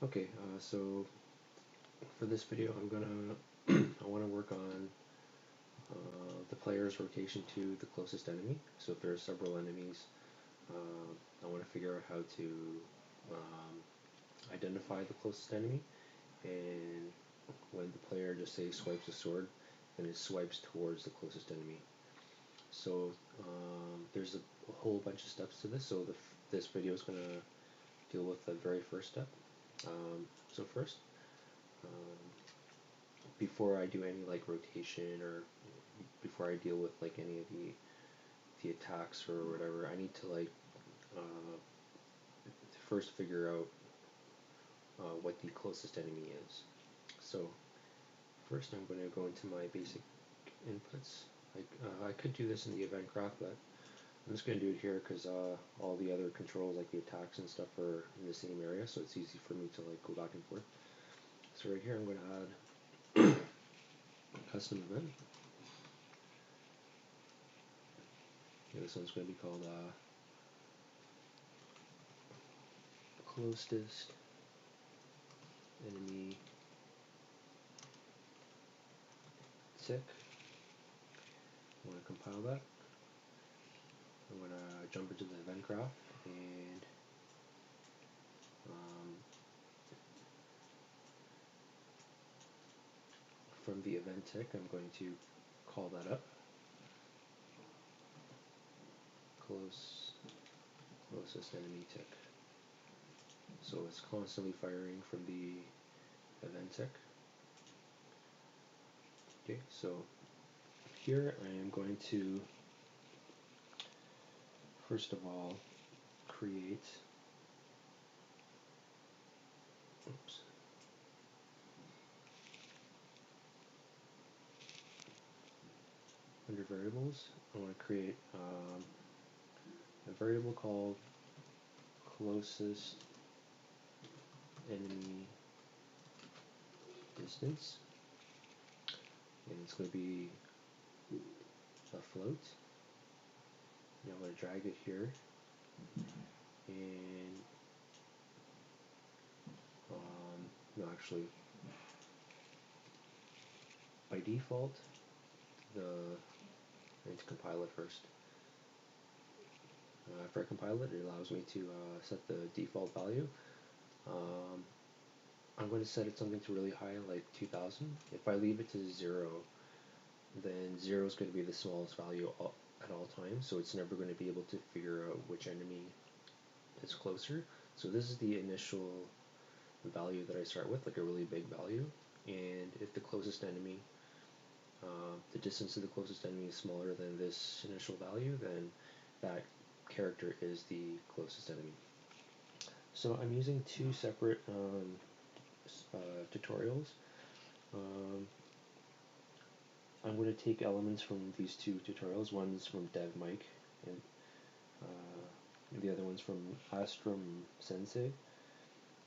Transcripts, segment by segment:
Okay, so for this video, I want to work on the player's rotation to the closest enemy. So if there are several enemies, I want to figure out how to um, identify the closest enemy, and when the player just say swipes a sword, then it swipes towards the closest enemy. So there's a whole bunch of steps to this. So this video is going to deal with the very first step. So first, um, before I do any like rotation or before I deal with like any of the attacks or whatever, I need to like uh, first figure out what the closest enemy is. So first, I'm going to go into my basic inputs. I could do this in the event graph, but I'm just going to do it here because all the other controls, like the attacks and stuff, are in the same area, so it's easy for me to like go back and forth. So right here, I'm going to add a custom event. Okay, this one's going to be called closest enemy tick. I want to compile that. I'm going to jump into the event graph, and um, from the event tick, I'm going to call that up. Closest enemy tick. So it's constantly firing from the event tick. Okay, so here I am going to first of all create oops, under variables I want to create a variable called closest enemy distance, and it's going to be a float. Now I'm going to drag it here, and no, actually, by default, I need to compile it first. After I compile it, it allows me to set the default value. Um, I'm going to set it something to really high, like 2000. If I leave it to 0, then 0 is going to be the smallest value at all times, so it's never going to be able to figure out which enemy is closer. So this is the initial value that I start with, like a really big value. And if the closest enemy, the distance to the closest enemy is smaller than this initial value, then that character is the closest enemy. So I'm using two separate tutorials. Um, I'm going to take elements from these two tutorials. One's from DevMike, and the other one's from Astrum Sensei.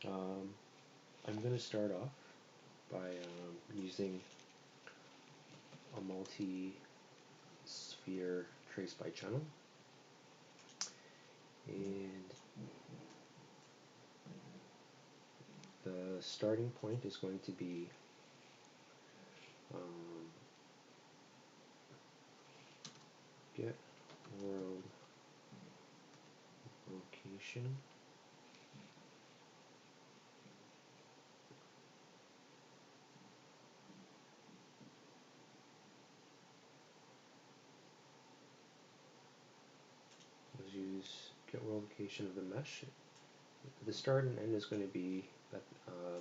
I'm going to start off by using a multi-sphere trace by channel, and the starting point is going to be um, get world location. Let's use get world location of the mesh. The start and end is going to be at,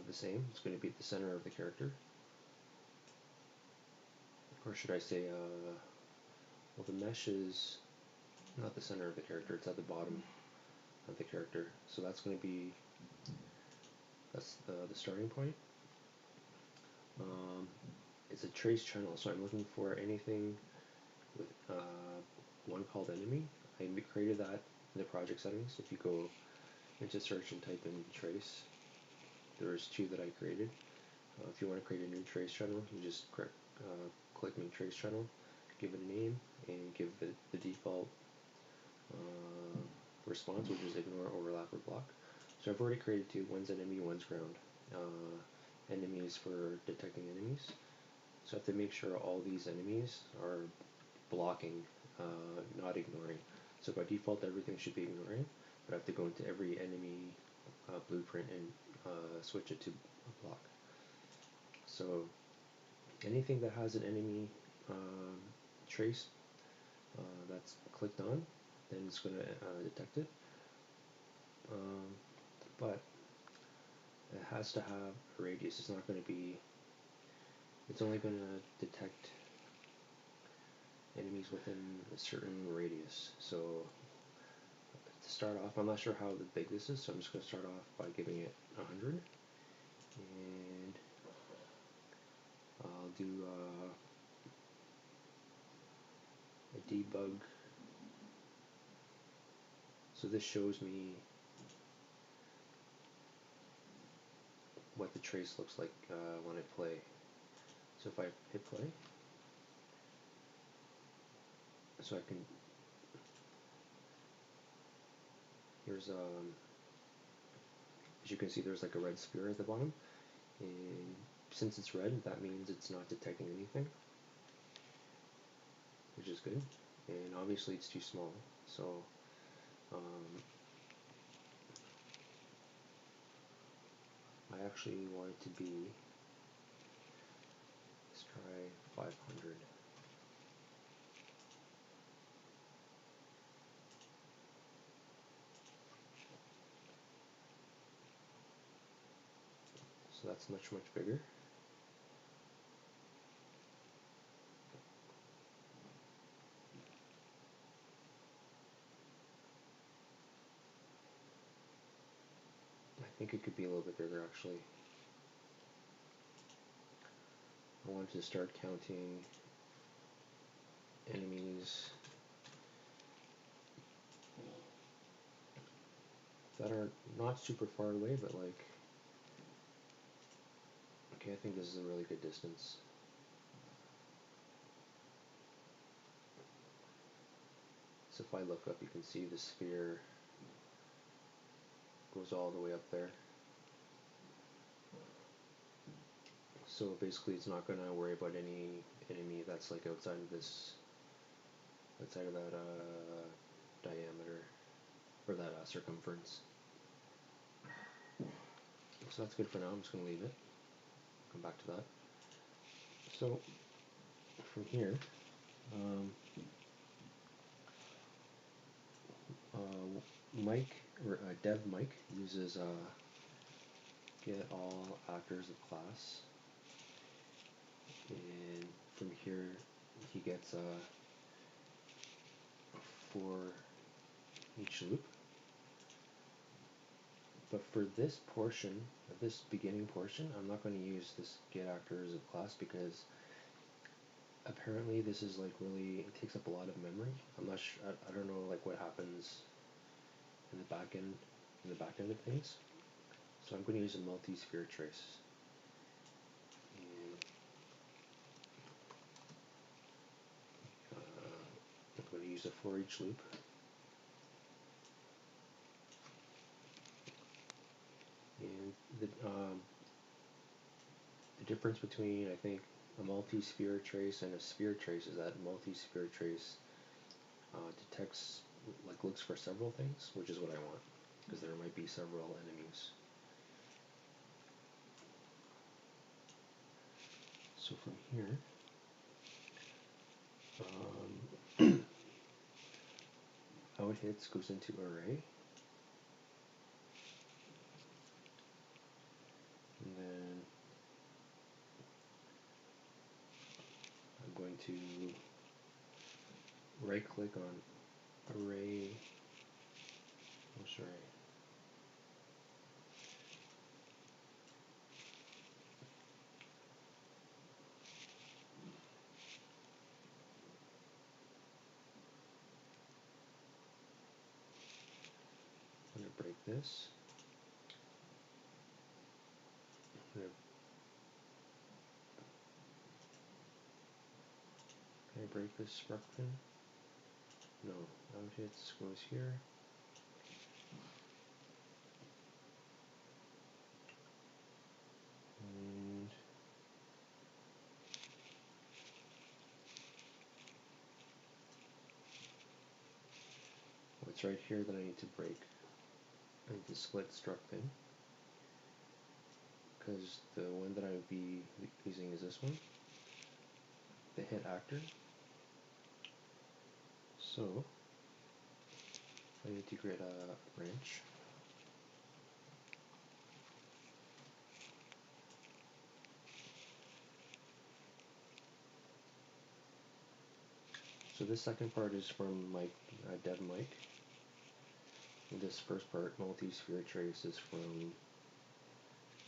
the same. It's going to be at the center of the character. Or should I say, well, the mesh is not the center of the character, it's at the bottom of the character. So that's going to be, that's the starting point. It's a trace channel, so I'm looking for anything with one called enemy. I created that in the project settings. If you go into search and type in trace, there's two that I created. If you want to create a new trace channel, you just click new trace channel, give it a name, and give it the default response, which is ignore, overlap, or block. So I've already created two. One's enemy, one's ground. Enemies for detecting enemies. So I have to make sure all these enemies are blocking, not ignoring. So by default, everything should be ignoring, but I have to go into every enemy blueprint and switch it to a block. So anything that has an enemy trace that's clicked on, then it's going to detect it. But it has to have a radius. It's not going to be. It's only going to detect enemies within a certain radius. So to start off, I'm not sure how big this is, so I'm just going to start off by giving it 100, and I'll do a debug. So this shows me what the trace looks like when I play. So if I hit play, so I can, here's as you can see, there's like a red sphere at the bottom, and since it's red, that means it's not detecting anything, which is good. And obviously it's too small, so I actually want it to be, let's try 500. So that's much bigger. I think it could be a little bit bigger actually. I want to start counting enemies that are not super far away, but like, okay, I think this is a really good distance. So if I look up, you can see the sphere goes all the way up there. So basically it's not going to worry about any enemy that's like outside of this, outside of that diameter, or that circumference. So that's good for now. I'm just going to leave it. Come back to that. So from here, Mike, or Dev Mike, uses get all actors of class, and from here he gets for each loop. But for this portion, this beginning portion, I'm not going to use this get actors of class because apparently this is like really, it takes up a lot of memory. I'm not sure, I don't know like what happens in the back end, of things. So I'm going to use a multi-sphere trace. And I'm going to use a for each loop. And the difference between, I think, a multi-sphere trace and a sphere trace is that multi-sphere trace detects, like looks for several things, which is what I want, because there might be several enemies. So from here, out hits goes into array, and then I'm going to right click on array, oh sorry, I'm going to break this. I'm going to, can I break this spark pin? No, out hits goes here. it's right here that I need to break. I need to split struct bin, because the one that I would be using is this one, the hit actor. So I need to create a branch. So this second part is from Mike, Dev Mike. And this first part, multi-sphere trace, is from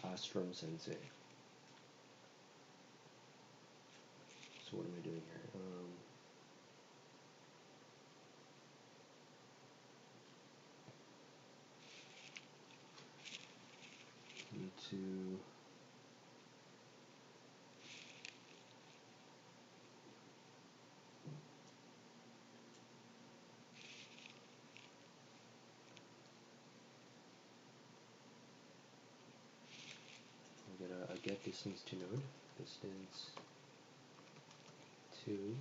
Astrom Sensei. So what am I doing here? Need to get a get distance to node, distance to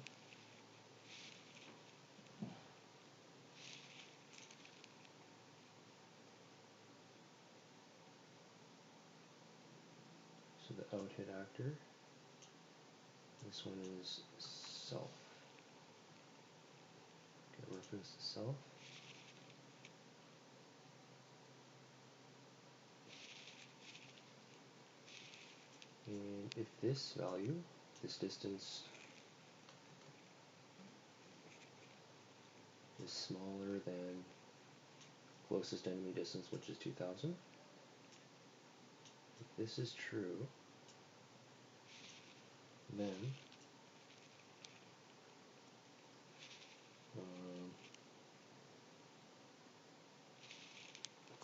so the out hit actor. This one is self. Okay, reference to self. And if this value, this distance, is smaller than closest enemy distance, which is 2000, if this is true, then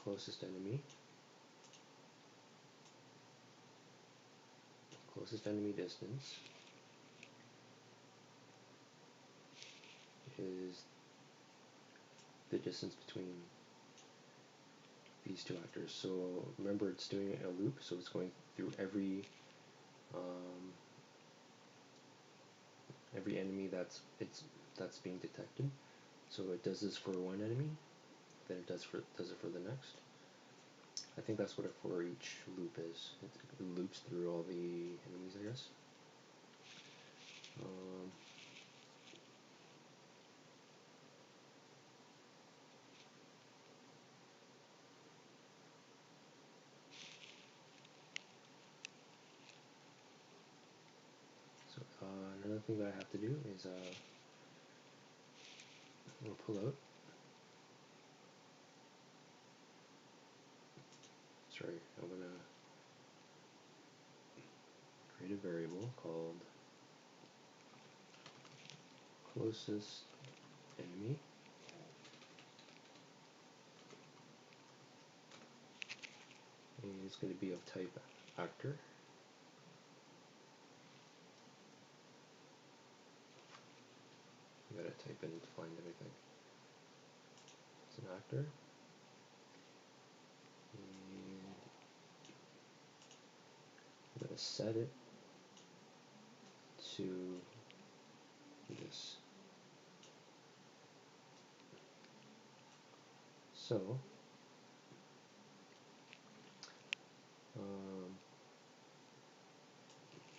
closest enemy distance is the distance between these two actors. So remember, it's doing a loop, so it's going through every enemy that's being detected. So it does this for one enemy, then it does it for the next. I think that's what a for each loop is. It loops through all the enemies, I guess. So another thing that I have to do is I'm gonna pull out. Sorry, I'm gonna create a variable called closest enemy. And it's going to be of type actor. You gotta type in to find everything. It's an actor. And I'm gonna set it to this. So I'm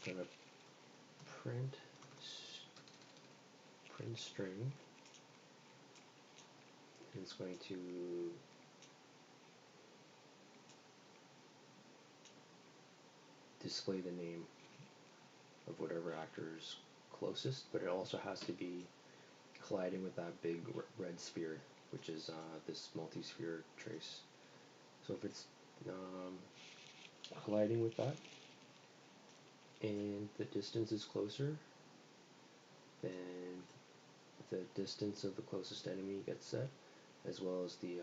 gonna print string, and it's going to display the name of whatever actor is closest, but it also has to be colliding with that big red sphere, which is this multi-sphere trace. So if it's colliding with that, and the distance is closer, then the distance of the closest enemy gets set, as well as the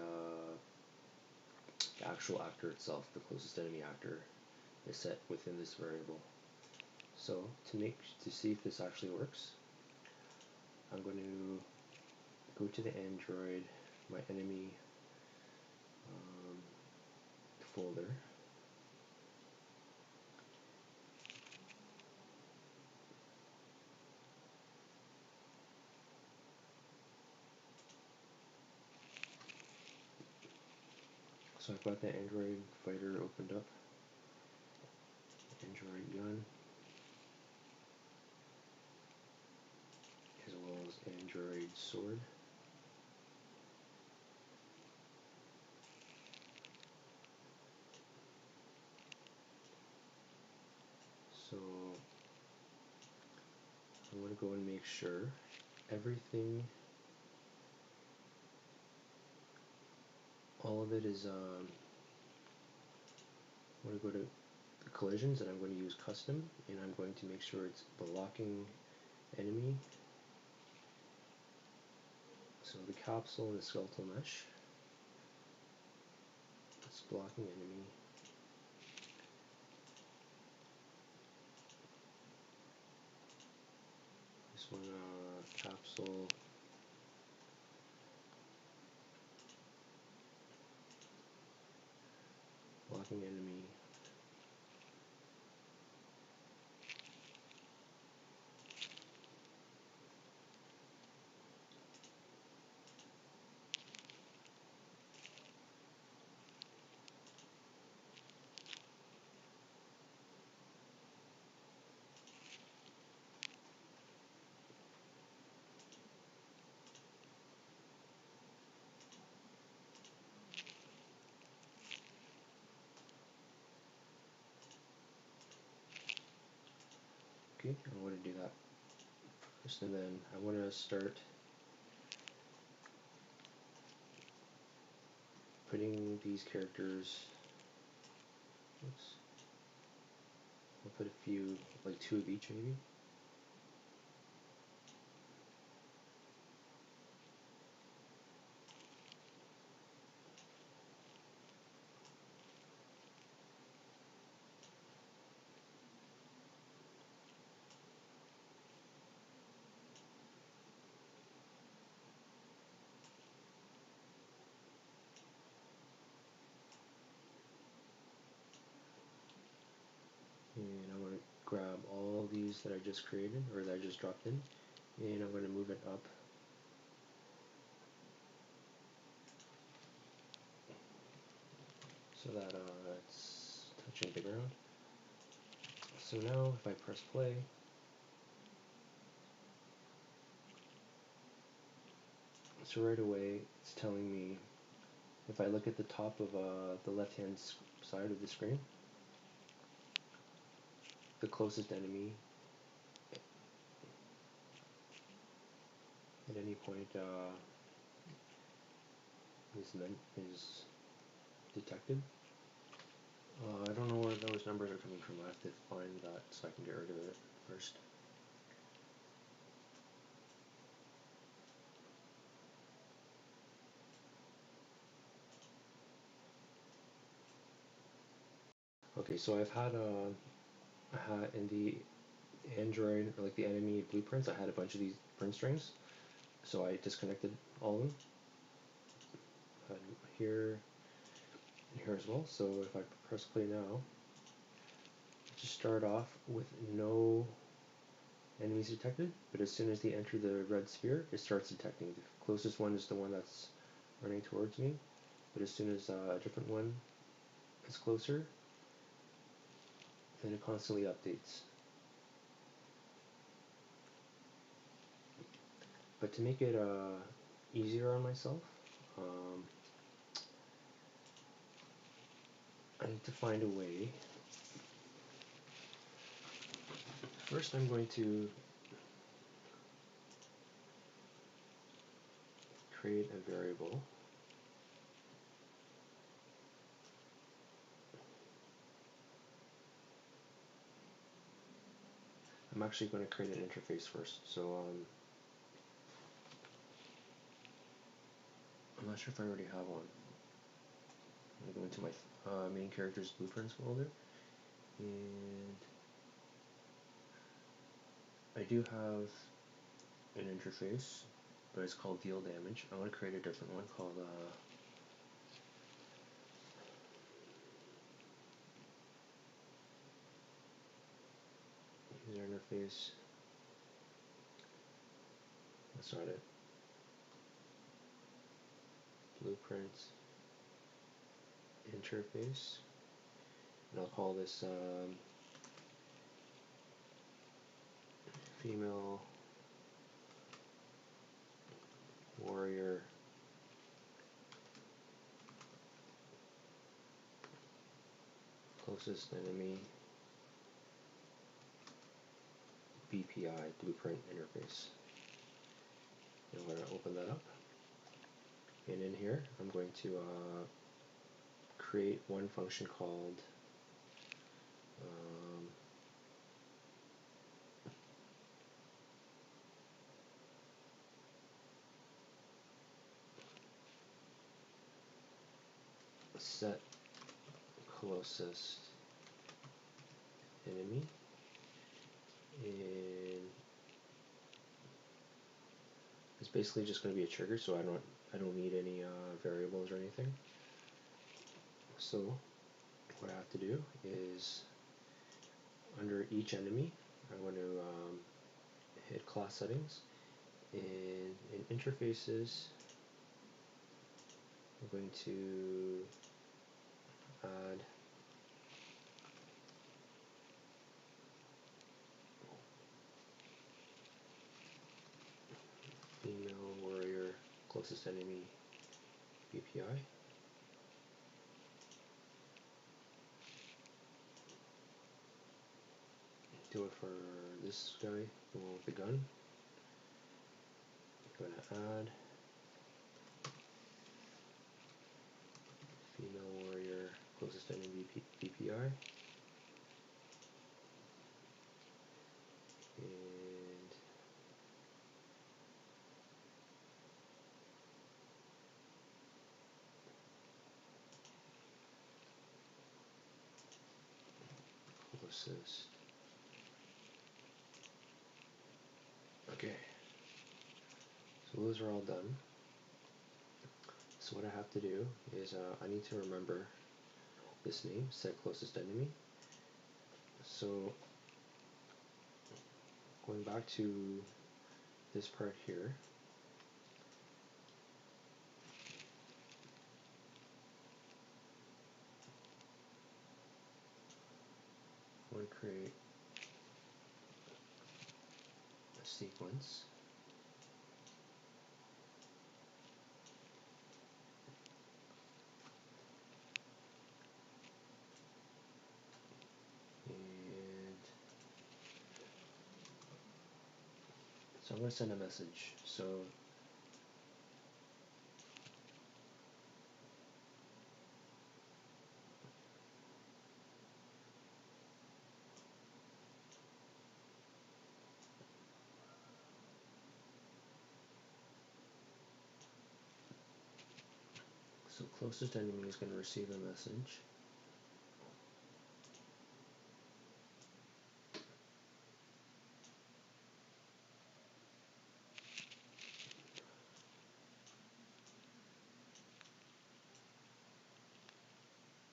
actual actor itself, the closest enemy actor, is set within this variable. So to see if this actually works, I'm going to go to the Android, my enemy folder. So I've got the Android fighter opened up, Android gun, as well as Android sword. So I want to go and make sure everything, all of it is, I'm going to go to the collisions and I'm going to use custom, and I'm going to make sure it's blocking enemy. So the capsule and the skeletal mesh, it's blocking enemy. This one, capsule, blocking enemy. Okay, I want to do that first, and then I want to start putting these characters, oops, I'll put a few, like 2 of each maybe. And I want to grab all these that I just created, or that I just dropped in, and I'm going to move it up so that it's touching the ground. So now if I press play, so right away it's telling me, if I look at the top of the left hand side of the screen, the closest enemy at any point is detected. I don't know where those numbers are coming from. I have to find that so I can get rid of it first. Okay, so I've had in the Android, or like the enemy blueprints, I had a bunch of these print strings, so I disconnected all of them. Here, and here as well. So if I press play now, just start off with no enemies detected, but as soon as they enter the red sphere, it starts detecting. The closest one is the one that's running towards me, but as soon as a different one is closer, then it constantly updates. But to make it easier on myself, I need to find a way. First I'm going to create a variable. I'm actually going to create an interface first, so I'm not sure if I already have one. I'm going to go into my main character's blueprints folder, and I do have an interface, but it's called deal damage. I want to create a different one called user interface. That's not it. Blueprints. interface, and I'll call this female warrior closest enemy BPI, blueprint interface. And I'm going to open that up, and in here I'm going to create one function called set closest enemy, and it's basically just going to be a trigger, so I don't need any variables or anything. So what I have to do is under each enemy I'm going to hit class settings, and in interfaces I'm going to add female warrior closest enemy BPI. Do it for this guy, the one with the gun. I'm going to add female warrior closest enemy BPI, and closest. Okay, so those are all done. So what I have to do is I need to remember this name, set closest enemy. So going back to this part here, I'm going to create a sequence. And so I'm going to send a message. So closest enemy is going to receive a message.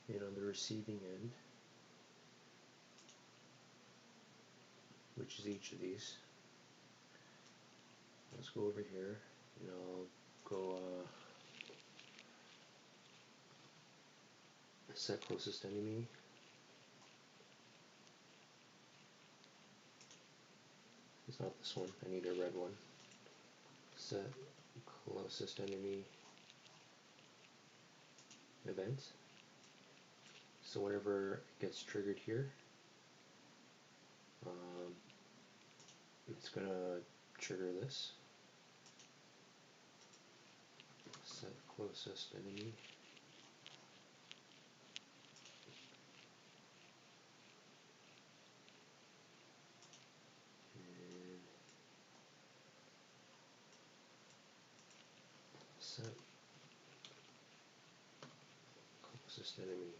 And on the receiving end, which is each of these, let's go over here, and I'll go set closest enemy. It's not this one, I need a red one. Set closest enemy event. So whenever it gets triggered here, it's gonna trigger this. Set closest enemy. And set closest enemy.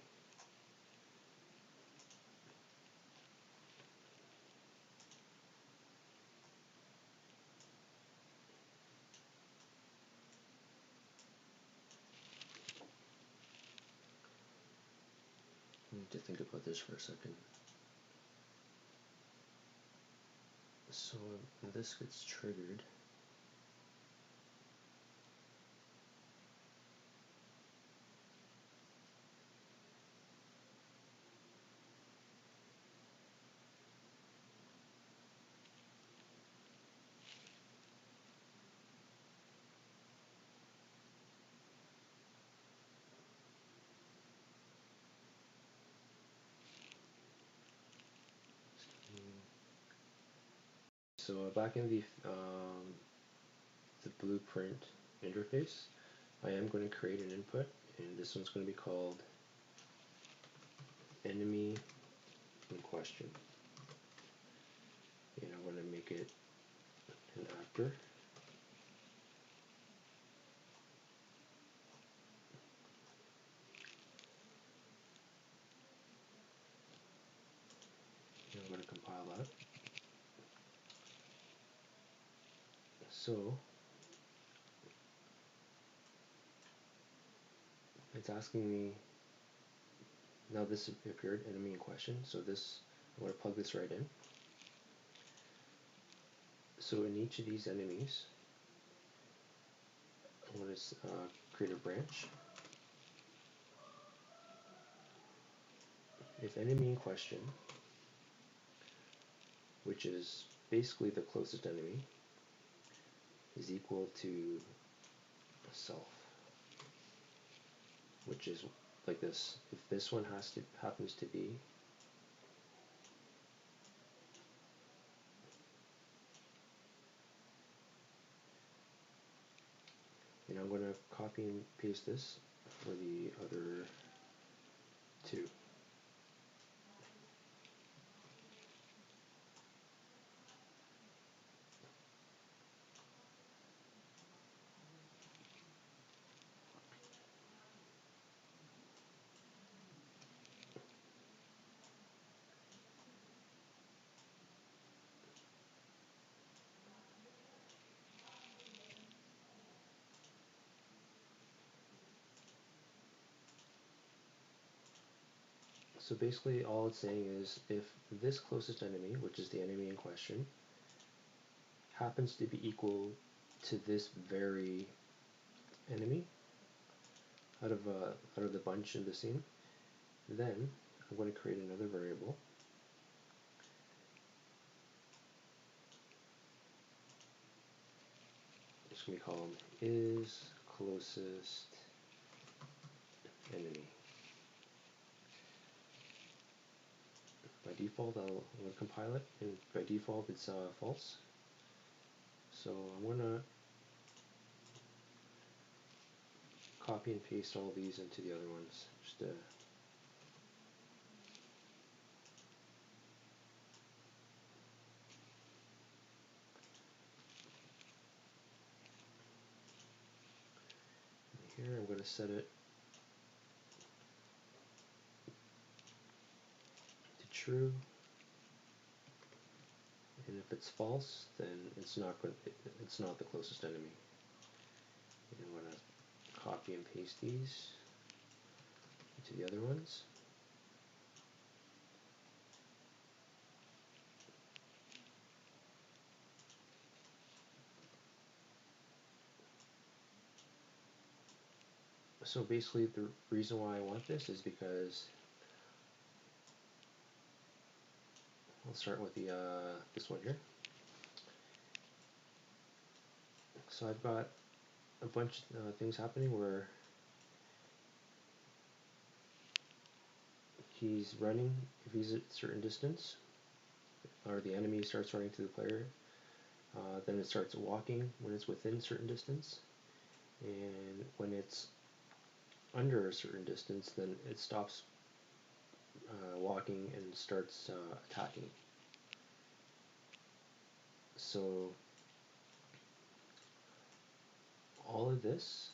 I need to think about this for a second. So when this gets triggered, So back in the blueprint interface, I am going to create an input, and this one's going to be called enemy in question. And I'm going to make it an actor. And I'm going to compile that. So it's asking me, now this appeared, enemy in question, so this, I'm going to plug this right in. So in each of these enemies, I want to create a branch. If enemy in question, which is basically the closest enemy, is equal to self, which is like this. If this one happens to be and I'm going to copy and paste this for the other two. So basically all it's saying is if this closest enemy, which is the enemy in question, happens to be equal to this very enemy out of the bunch in the scene, then I'm going to create another variable. It's going to be called is closest enemy. By default, I'm going to compile it, and by default it's false. So I'm going to copy and paste all these into the other ones. Just here I'm going to set it to true, and if it's false, then it's not the closest enemy. And I'm going to copy and paste these into the other ones. So basically the reason why I want this is because I'll start with the this one here. So I've got a bunch of things happening where he's running if he's at a certain distance, or the enemy starts running to the player. Then it starts walking when it's within a certain distance, and when it's under a certain distance, then it stops walking and starts attacking. So all of this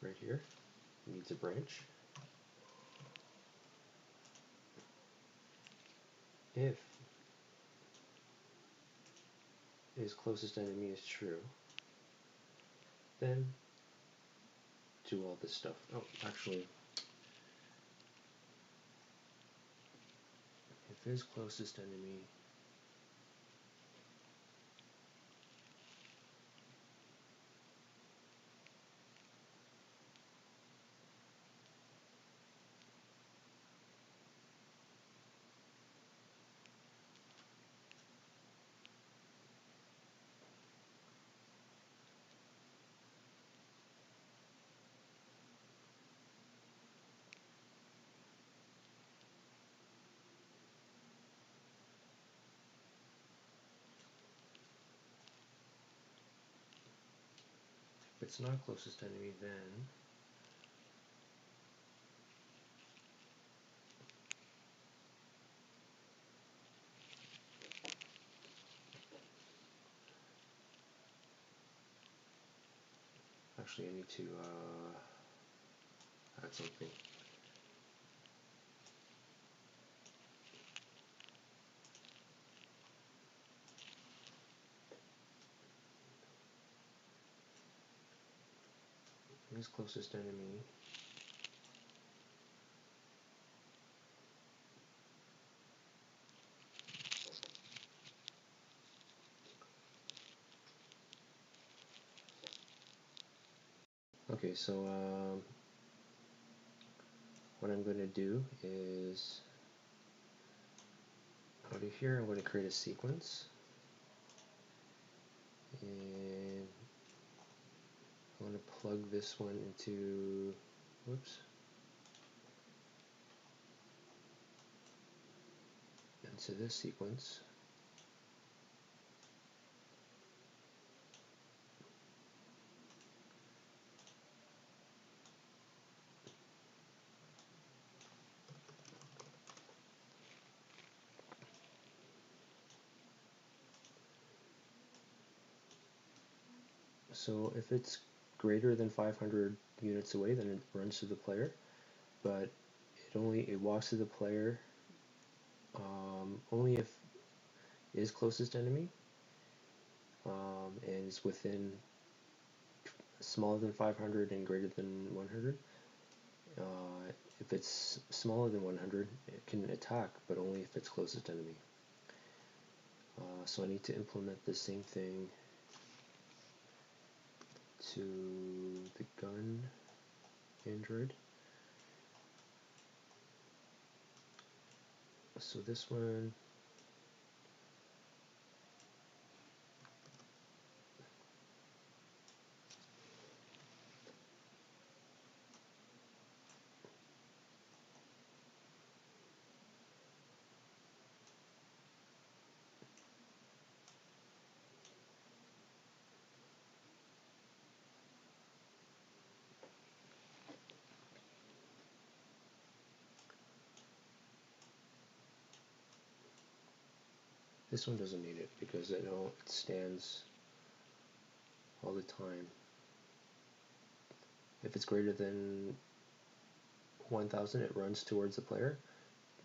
right here needs a branch. If his closest enemy is true, then do all this stuff. Oh, actually, if his closest enemy it's not closest enemy, then actually I need to add something. His closest enemy okay, so what I'm going to do is out of here I'm going to create a sequence, and I want to plug this one into, whoops, into this sequence. So if it's greater than 500 units away, then it runs to the player, but it walks to the player only if it is closest enemy and is within smaller than 500 and greater than 100. If it's smaller than 100, it can attack, but only if it's closest enemy. So I need to implement the same thing to the gun android. So this one, this one doesn't need it because I know it stands all the time. If it's greater than 1000, it runs towards the player,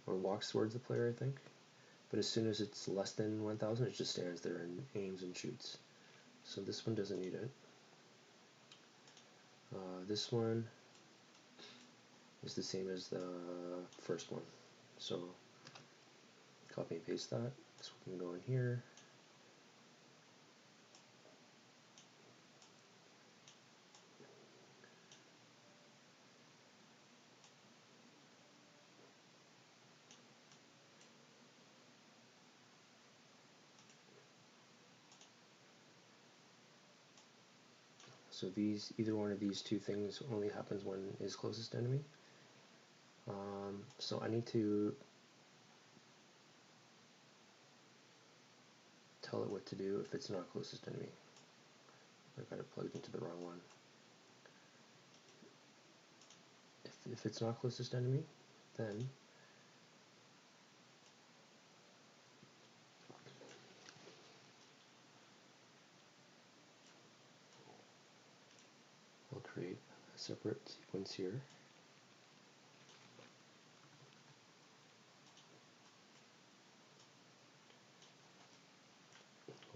or walks towards the player, I think. But as soon as it's less than 1000, it just stands there and aims and shoots. So this one doesn't need it. This one is the same as the first one. So copy and paste that. So we can go in here. So either one of these two things only happens when is closest enemy. So I need to tell it what to do if it's not closest enemy. I got it plugged into the wrong one. If it's not closest enemy, then I'll create a separate sequence here.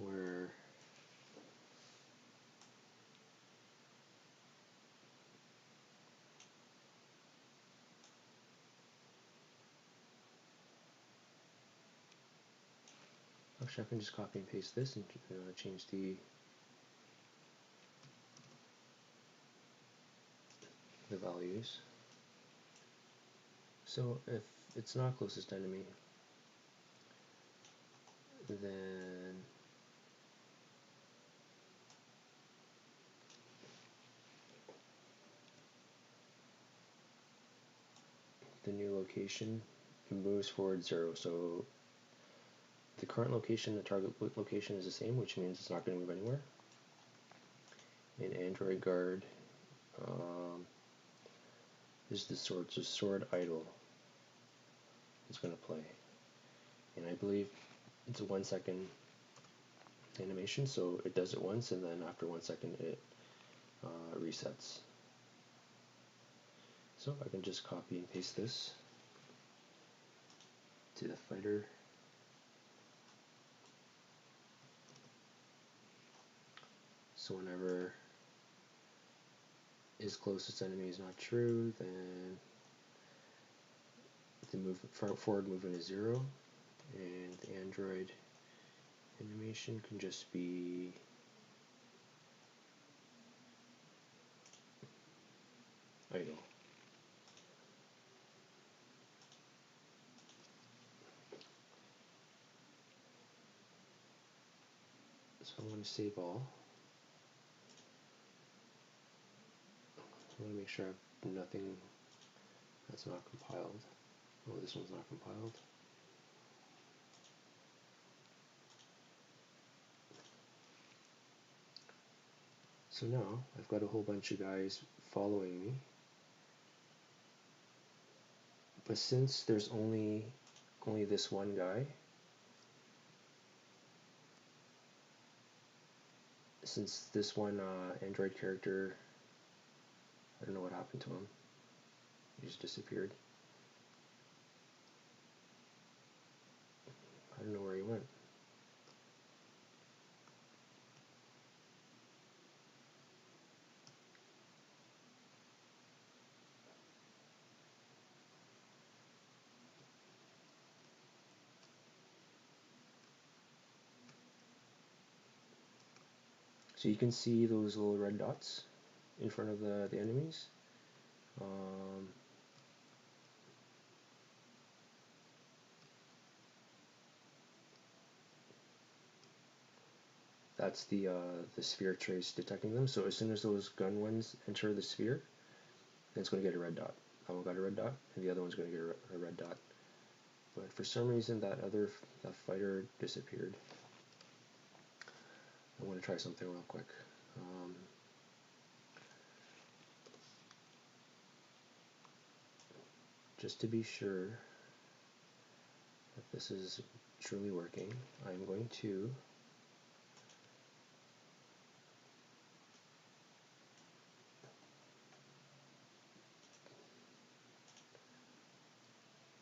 Where actually I can just copy and paste this and change the values. So if it's not closest enemy, then the new location moves forward 0. So the current location, the target location is the same, which means it's not going to move anywhere. in Android Guard is the sword idle is going to play. And I believe it's a 1 second animation, so it does it once, and then after 1 second it resets. So I can just copy and paste this to the fighter. So whenever his closest enemy is not true, then the forward movement is 0, and the Android animation can just be idle. So I'm going to save all. I want to make sure I have nothing that's not compiled. Oh, this one's not compiled. So now I've got a whole bunch of guys following me. But since there's only this one guy, since this one Android character, I don't know what happened to him. He just disappeared. I don't know where he went. So you can see those little red dots in front of the enemies. That's the sphere trace detecting them. So as soon as those gun ones enter the sphere, then it's going to get a red dot. That one got a red dot, and the other one's going to get a red dot. But for some reason, that fighter disappeared. I want to try something real quick. Just to be sure that this is truly working, I'm going to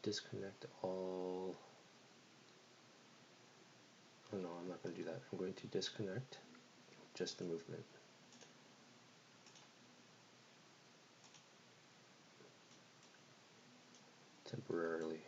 disconnect all. Oh no, I'm not going to do that. I'm going to disconnect just the movement. Temporarily.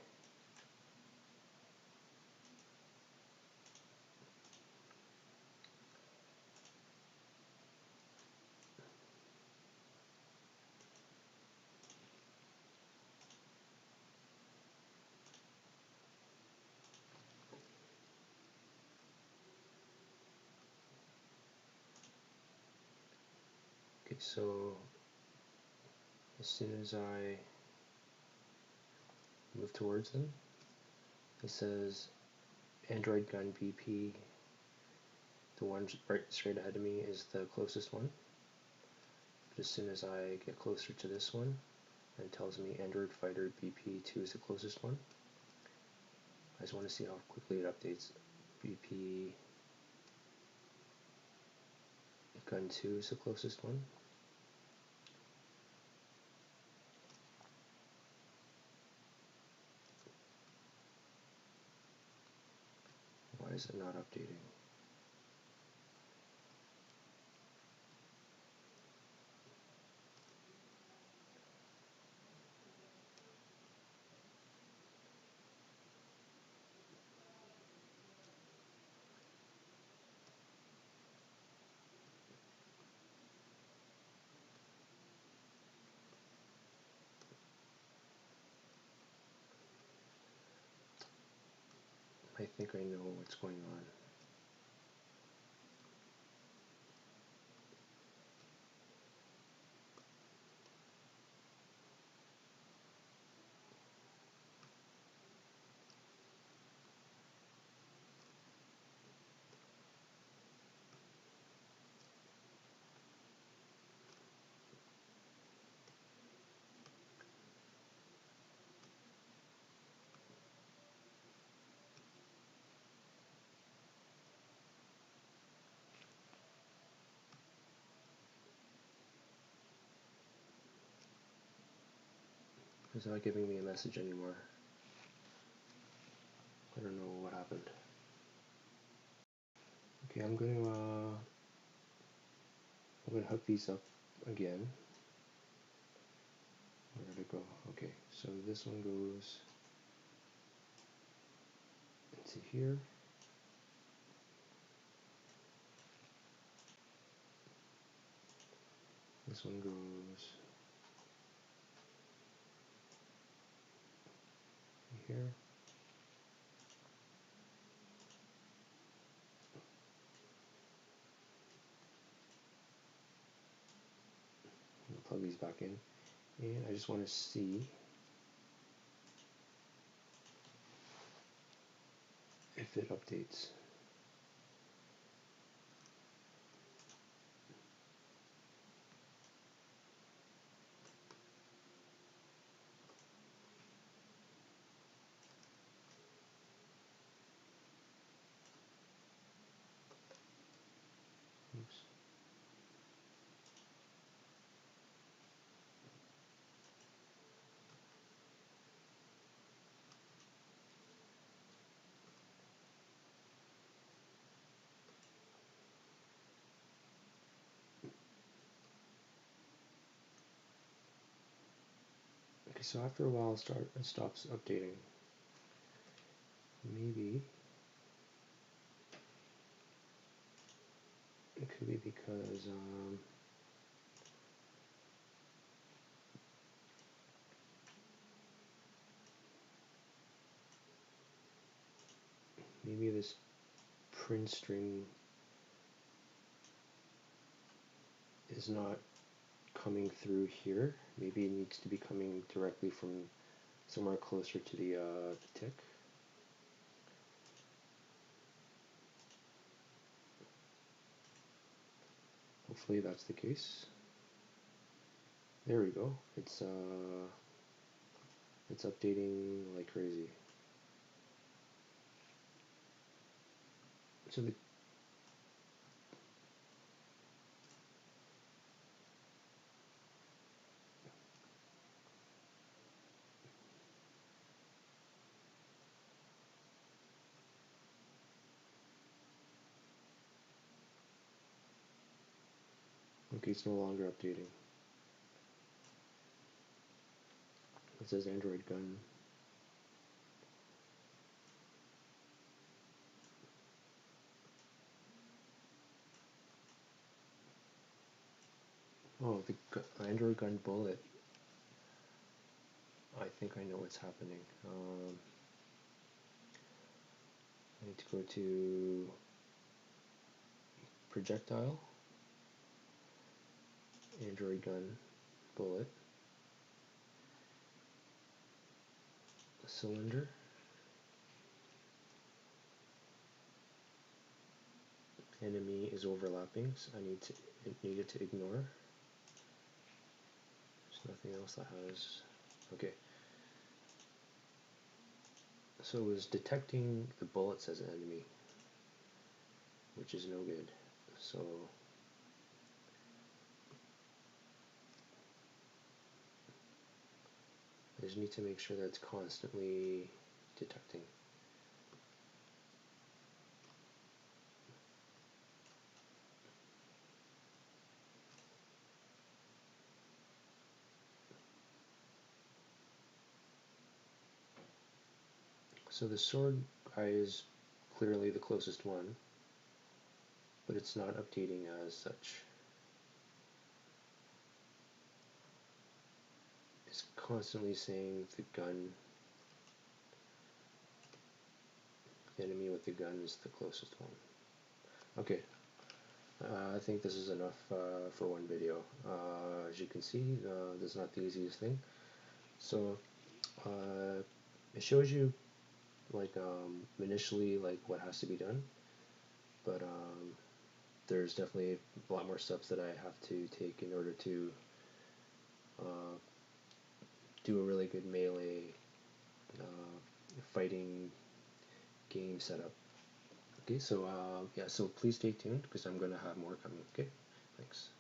Okay, so as soon as I move towards them, it says Android gun BP. The one right straight ahead of me is the closest one. But as soon as I get closer to this one, it tells me Android Fighter BP2 is the closest one. I just want to see how quickly it updates. BP Gun 2 is the closest one. Why is it not updating? I think I know what's going on. It's not giving me a message anymore. I don't know what happened. Okay, I'm gonna hook these up again. Where did it go? Okay, so this one goes into here. This one goes here. I'll plug these back in, and I just want to see if it updates. Oops. Okay, so after a while it stops updating. Maybe it could be because maybe this print string is not coming through here. Maybe it needs to be coming directly from somewhere closer to the tick. Hopefully that's the case. There we go. It's updating like crazy. So okay, it's no longer updating. It says Android gun. Oh, the Android gun bullet. I think I know what's happening. I need to go to projectile, Android gun, bullet, cylinder, enemy is overlapping, so I needed to ignore. There's nothing else that has. Okay. So it was detecting the bullets as an enemy, which is no good. So I just need to make sure that it's constantly detecting. So the sword guy is clearly the closest one, but it's not updating as such. It's constantly saying the gun, the enemy with the gun is the closest one. Okay, I think this is enough for one video. As you can see, this is not the easiest thing. So it shows you like initially like what has to be done, but there's definitely a lot more steps that I have to take in order to do a really good melee fighting game setup. Okay, so yeah, so please stay tuned because I'm gonna have more coming. Okay, thanks.